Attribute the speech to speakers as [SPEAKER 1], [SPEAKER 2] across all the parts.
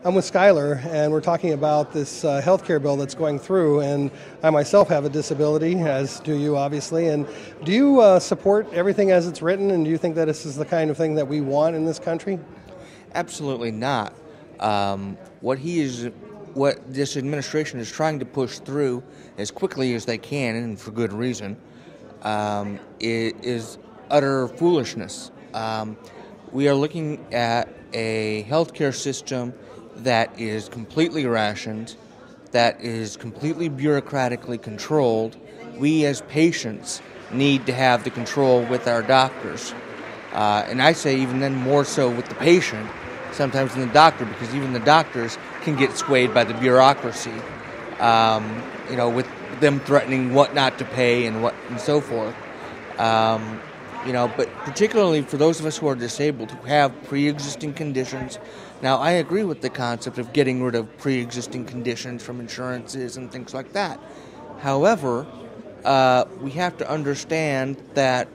[SPEAKER 1] I'm with Skylar, and we're talking about this healthcare bill that's going through, and I myself have a disability, as do you, obviously. And do you support everything as it's written, and do you think that this is the kind of thing that we want in this country?
[SPEAKER 2] Absolutely not. What this administration is trying to push through as quickly as they can, and for good reason, is utter foolishness. We are looking at a healthcare system that is completely rationed, that is completely bureaucratically controlled. We as patients need to have the control with our doctors. And I say even then more so with the patient, sometimes than the doctor, because even the doctors can get swayed by the bureaucracy, with them threatening what not to pay and so forth. But particularly for those of us who are disabled, who have pre-existing conditions. Now, I agree with the concept of getting rid of pre-existing conditions from insurances and things like that. However, we have to understand that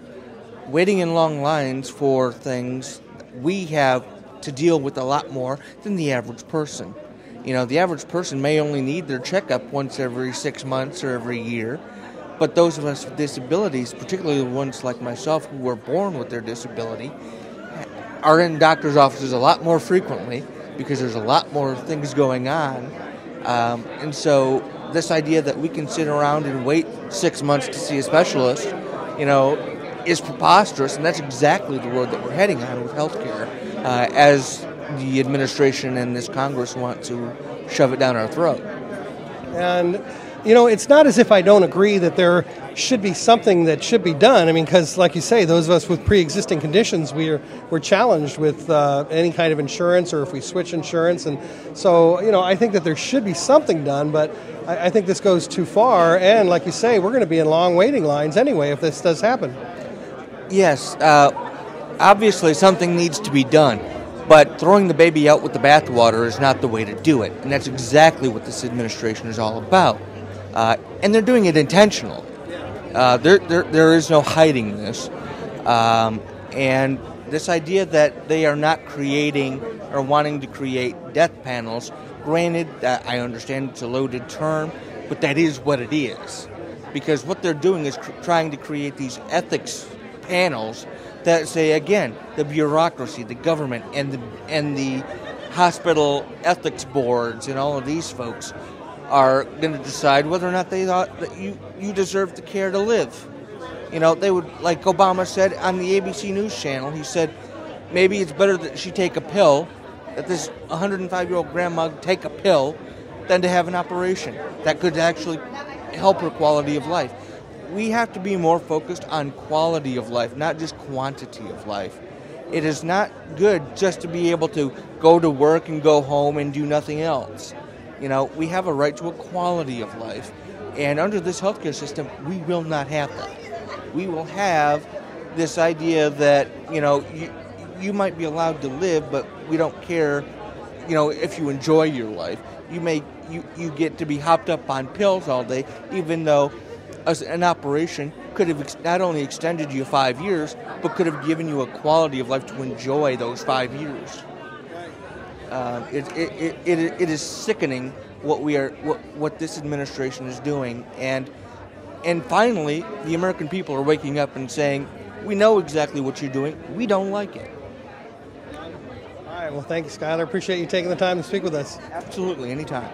[SPEAKER 2] waiting in long lines for things, we have to deal with a lot more than the average person. The average person may only need their checkup once every 6 months or every year. But those of us with disabilities, particularly the ones like myself who were born with their disability, are in doctor's offices a lot more frequently because there's a lot more things going on. And so this idea that we can sit around and wait 6 months to see a specialist, is preposterous, and that's exactly the road that we're heading on with healthcare, as the administration and this Congress want to shove it down our throat.
[SPEAKER 1] And it's not as if I don't agree that there should be something that should be done. I mean, because like you say, those of us with pre-existing conditions, we're challenged with any kind of insurance, or if we switch insurance. And so, I think that there should be something done, but I think this goes too far. And like you say, we're going to be in long waiting lines anyway if this does happen.
[SPEAKER 2] Yes, obviously something needs to be done. But throwing the baby out with the bathwater is not the way to do it. And that's exactly what this administration is all about. And they're doing it intentionally. There is no hiding this. And this idea that they are not creating or wanting to create death panels, granted, I understand it's a loaded term, but that is what it is. Because what they're doing is trying to create these ethics panels that say, again, the bureaucracy, the government, and the hospital ethics boards and all of these folks are going to decide whether or not they thought that you deserve the care to live. They would, like Obama said on the ABC News channel, he said, maybe it's better that she take a pill, that this 105-year-old grandma take a pill, than to have an operation that could actually help her quality of life. We have to be more focused on quality of life, not just quantity of life. It is not good just to be able to go to work and go home and do nothing else. We have a right to a quality of life. And under this healthcare system, we will not have that. We will have this idea that, you might be allowed to live, but we don't care, if you enjoy your life. You get to be hopped up on pills all day, even though an operation could have not only extended you 5 years, but could have given you a quality of life to enjoy those 5 years. It is sickening what this administration is doing, and finally the American people are waking up and saying, we know exactly what you're doing, we don't like it.
[SPEAKER 1] All right, well, thank you, Skylar. Appreciate you taking the time to speak with us.
[SPEAKER 2] Absolutely, anytime.